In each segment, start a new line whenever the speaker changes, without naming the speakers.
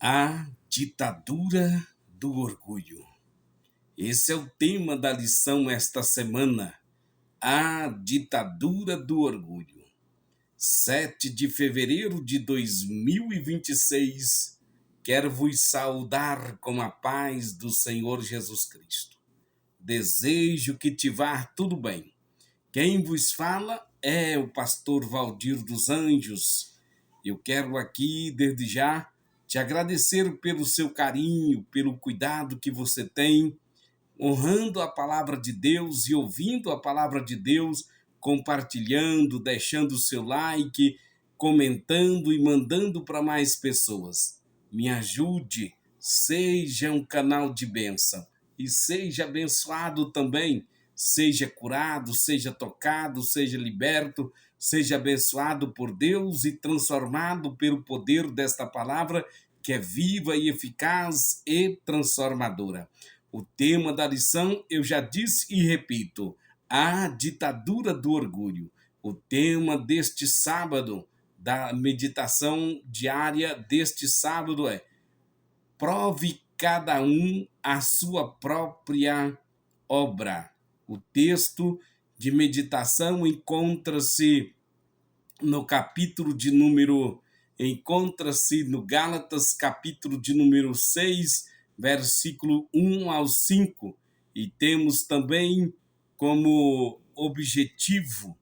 A ditadura do orgulho. Esse é o tema da lição esta semana. A ditadura do orgulho. 7 de fevereiro de 2026. Quero vos saudar com a paz do Senhor Jesus Cristo. Desejo que te vá tudo bem. Quem vos fala é o pastor Valdir dos Anjos. Eu quero aqui, desde já, te agradecer pelo seu carinho, pelo cuidado que você tem, honrando a palavra de Deus e ouvindo a palavra de Deus, compartilhando, deixando o seu like, comentando e mandando para mais pessoas. Me ajude, seja um canal de bênção e seja abençoado também, seja curado, seja tocado, seja liberto, seja abençoado por Deus e transformado pelo poder desta palavra que é viva e eficaz e transformadora. O tema da lição eu já disse e repito: a ditadura do orgulho. O tema deste sábado, da meditação diária deste sábado é: prove cada um a sua própria obra. O texto de meditação encontra-se no Gálatas, capítulo de número 6, versículo 1 ao 5, e temos também como objetivo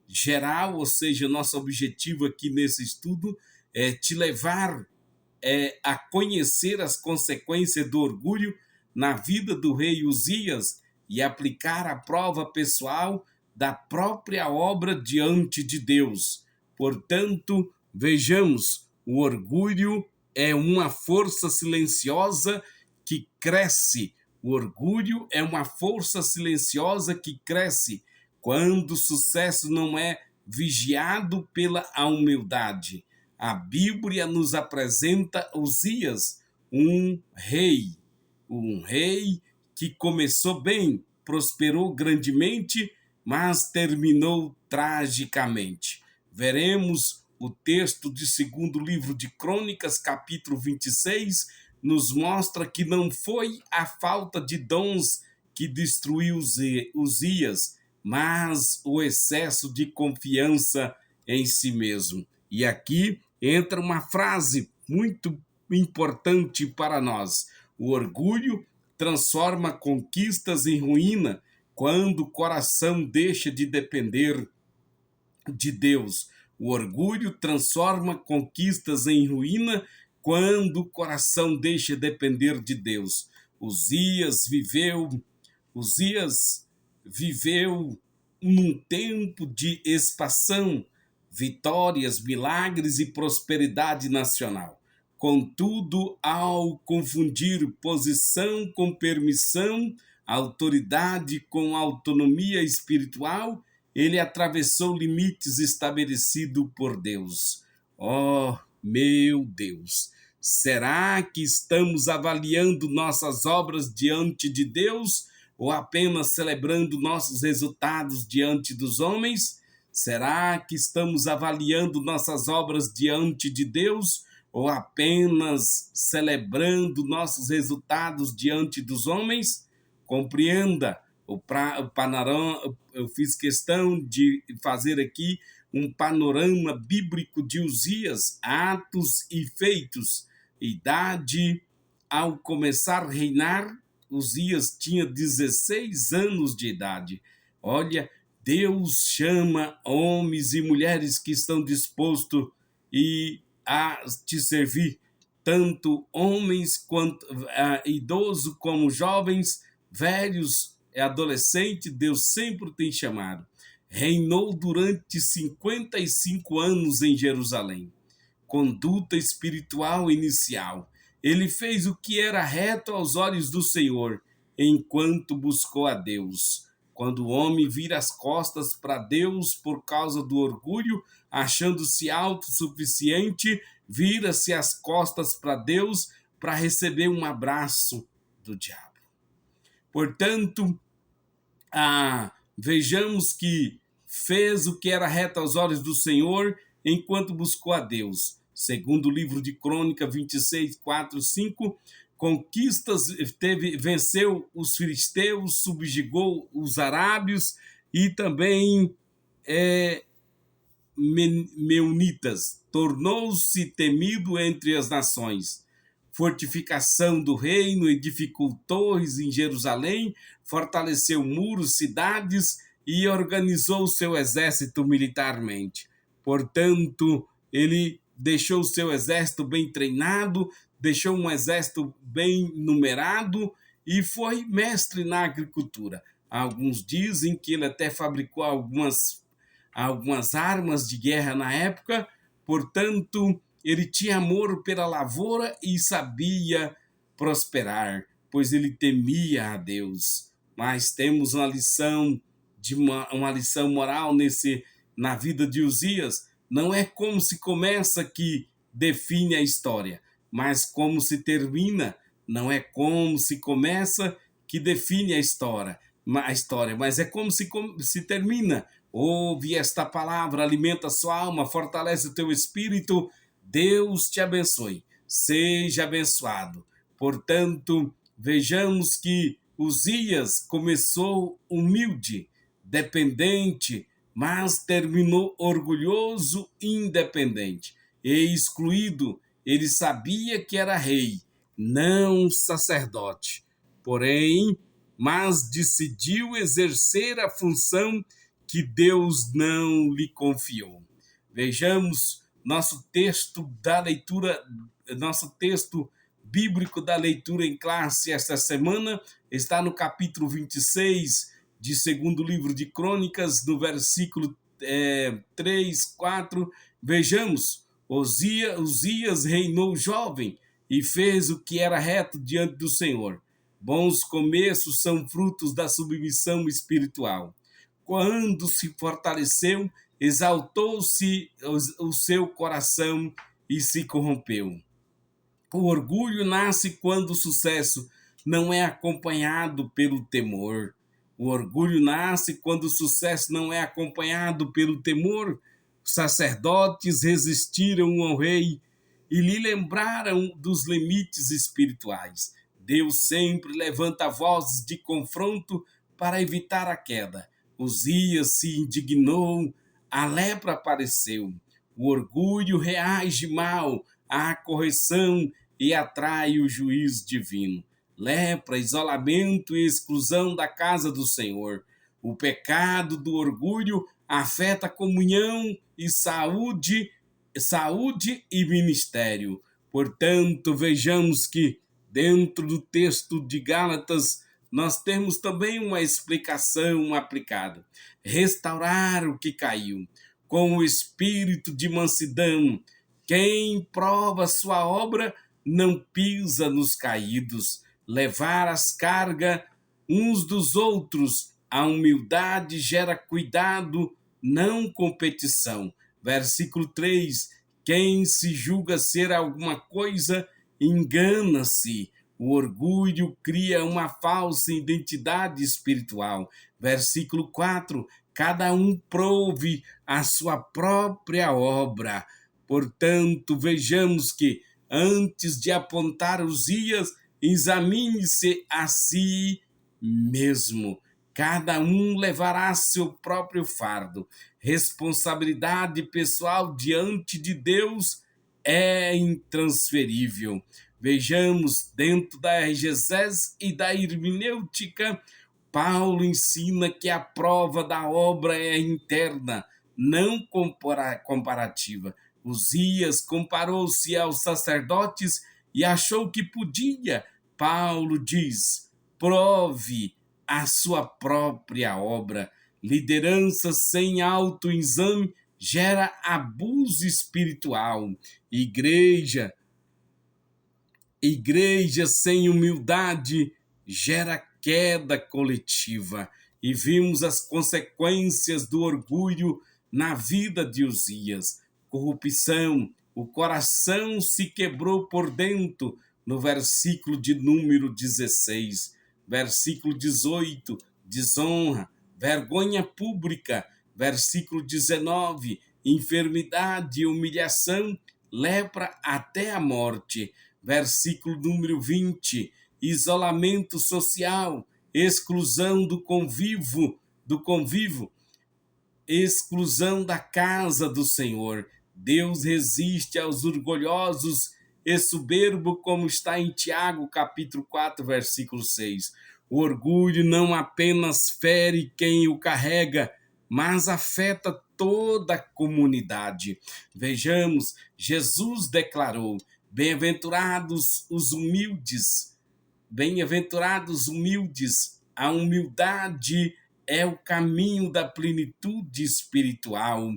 geral, ou seja, nosso objetivo aqui nesse estudo é te levar a conhecer as consequências do orgulho na vida do rei Uzias e aplicar a prova pessoal da própria obra diante de Deus. Portanto, vejamos, o orgulho é uma força silenciosa que cresce. O orgulho é uma força silenciosa que cresce quando o sucesso não é vigiado pela humildade. A Bíblia nos apresenta Uzias, um rei que começou bem, prosperou grandemente, mas terminou tragicamente. Veremos o texto de 2º livro de Crônicas, capítulo 26, nos mostra que não foi a falta de dons que destruiu Uzias, mas o excesso de confiança em si mesmo. E aqui entra uma frase muito importante para nós: o orgulho transforma conquistas em ruína quando o coração deixa de depender de Deus. O orgulho transforma conquistas em ruína quando o coração deixa de depender de Deus. Uzias viveu num tempo de expansão, vitórias, milagres e prosperidade nacional. Contudo, ao confundir posição com permissão, autoridade com autonomia espiritual, ele atravessou limites estabelecidos por Deus. Oh, meu Deus! Será que estamos avaliando nossas obras diante de Deus ou apenas celebrando nossos resultados diante dos homens? Será que estamos avaliando nossas obras diante de Deus ou apenas celebrando nossos resultados diante dos homens? Compreenda o panorama. Eu fiz questão de fazer aqui um panorama bíblico de Uzias, atos e feitos. Idade: ao começar a reinar, Uzias tinha 16 anos de idade. Olha, Deus chama homens e mulheres que estão dispostos a te servir, tanto homens quanto idosos, como jovens, velhos e adolescentes. Deus sempre tem chamado. Reinou durante 55 anos em Jerusalém. Conduta espiritual inicial: ele fez o que era reto aos olhos do Senhor, enquanto buscou a Deus. Quando o homem vira as costas para Deus por causa do orgulho, achando-se autossuficiente, vira-se as costas para Deus para receber um abraço do diabo. Portanto, vejamos que fez o que era reto aos olhos do Senhor enquanto buscou a Deus. segundo livro de Crônica 26, 4, 5, conquistas, venceu os filisteus, subjugou os arábios e também meunitas, tornou-se temido entre as nações. Fortificação do reino, edificou torres em Jerusalém, fortaleceu muros, cidades e organizou seu exército militarmente. Portanto, ele deixou seu exército bem treinado, deixou um exército bem numerado e foi mestre na agricultura. Alguns dizem que ele até fabricou algumas armas de guerra na época, portanto, ele tinha amor pela lavoura e sabia prosperar, pois ele temia a Deus. Mas temos uma lição moral na vida de Uzias. Não é como se começa que define a história, mas como se termina. Não é como se começa que define a história, mas é como se termina. Ouve esta palavra, alimenta a sua alma, fortalece o teu espírito. Deus te abençoe. Seja abençoado. Portanto, vejamos que Uzias começou humilde, dependente, mas terminou orgulhoso e independente. E excluído, ele sabia que era rei, não sacerdote. Porém, mas decidiu exercer a função que Deus não lhe confiou. Vejamos nosso texto bíblico da leitura em classe esta semana, está no capítulo 26 de segundo livro de Crônicas, no versículo 3, 4. Vejamos, Uzias reinou jovem e fez o que era reto diante do Senhor. Bons começos são frutos da submissão espiritual. Quando se fortaleceu, exaltou-se o seu coração e se corrompeu. O orgulho nasce quando o sucesso não é acompanhado pelo temor. O orgulho nasce quando o sucesso não é acompanhado pelo temor. Os sacerdotes resistiram ao rei e lhe lembraram dos limites espirituais. Deus sempre levanta vozes de confronto para evitar a queda. Uzias se indignou, a lepra apareceu. O orgulho reage mal à correção e atrai o juízo divino. Lepra, isolamento e exclusão da casa do Senhor. O pecado do orgulho afeta a comunhão e saúde e ministério. Portanto, vejamos que dentro do texto de Gálatas nós temos também uma explicação aplicada. Restaurar o que caiu, com o espírito de mansidão. Quem prova sua obra não pisa nos caídos. Levar as cargas uns dos outros. A humildade gera cuidado, não competição. Versículo 3. Quem se julga ser alguma coisa, engana-se. O orgulho cria uma falsa identidade espiritual. Versículo 4. Cada um prove a sua própria obra. Portanto, vejamos que, antes de apontar Uzias, examine-se a si mesmo. Cada um levará seu próprio fardo. Responsabilidade pessoal diante de Deus é intransferível. Vejamos, dentro da exegese e da hermenêutica, Paulo ensina que a prova da obra é interna, não comparativa. Uzias comparou-se aos sacerdotes e achou que podia. Paulo diz: prove a sua própria obra. Liderança sem autoexame gera abuso espiritual. Igreja sem humildade gera queda coletiva. E vimos as consequências do orgulho na vida de Uzias. Corrupção, o coração se quebrou por dentro, no versículo de número 16. Versículo 18, desonra, vergonha pública. Versículo 19, enfermidade e humilhação. lepra até a morte. Versículo número 20, isolamento social, exclusão do convívio, exclusão da casa do Senhor. Deus resiste aos orgulhosos e soberbo, como está em Tiago, capítulo 4, versículo 6. O orgulho não apenas fere quem o carrega, mas afeta toda a comunidade. Vejamos, Jesus declarou: bem-aventurados os humildes, bem-aventurados humildes, a humildade é o caminho da plenitude espiritual.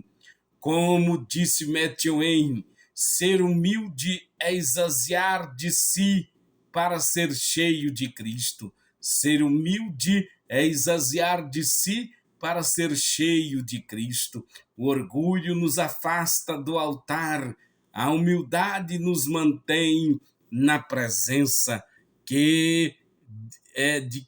Como disse Matthew Henry, ser humilde é esvaziar de si para ser cheio de Cristo. Ser humilde é esvaziar de si para ser cheio de Cristo. O orgulho nos afasta do altar, a humildade nos mantém na presença. De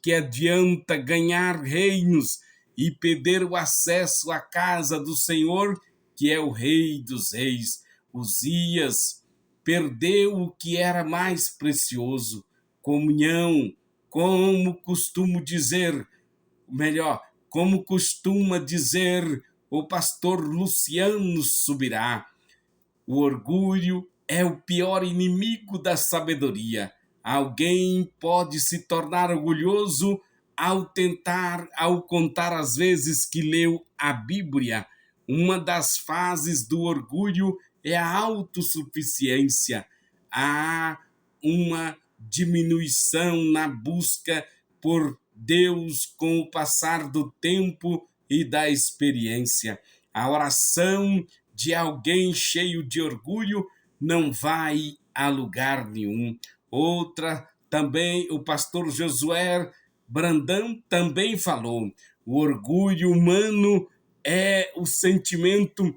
que adianta ganhar reinos e perder o acesso à casa do Senhor, que é o Rei dos Reis. Uzias perdeu o que era mais precioso: comunhão, como costuma dizer o pastor Luciano Subirá, o orgulho é o pior inimigo da sabedoria. Alguém pode se tornar orgulhoso ao contar as vezes que leu a Bíblia. Uma das fases do orgulho é a autossuficiência. Há uma diminuição na busca por Deus com o passar do tempo e da experiência. A oração de alguém cheio de orgulho não vai a lugar nenhum. Outra também, o pastor Josué Brandão também falou: o orgulho humano é o sentimento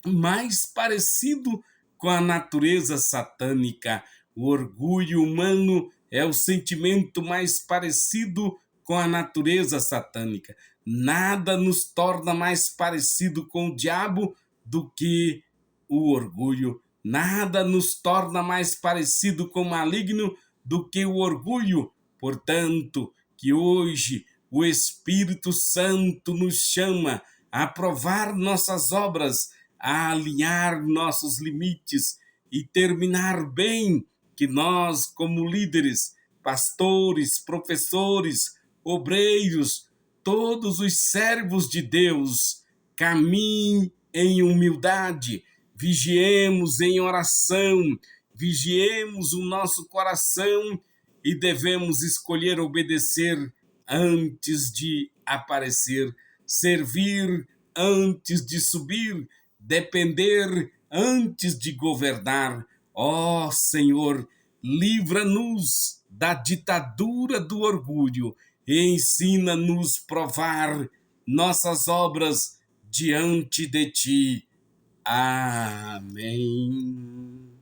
mais parecido com a natureza satânica. O orgulho humano é o sentimento mais parecido com a natureza satânica. Nada nos torna mais parecido com o diabo do que o orgulho. Nada nos torna mais parecido com o maligno do que o orgulho. Portanto, que hoje o Espírito Santo nos chama a provar nossas obras, a alinhar nossos limites e terminar bem, que nós, como líderes, pastores, professores, obreiros, todos os servos de Deus, caminhem em humildade, vigiemos em oração, vigiemos o nosso coração e devemos escolher obedecer antes de aparecer, servir antes de subir, depender antes de governar. Ó Senhor, livra-nos da ditadura do orgulho e ensina-nos a provar nossas obras diante de Ti. Amém.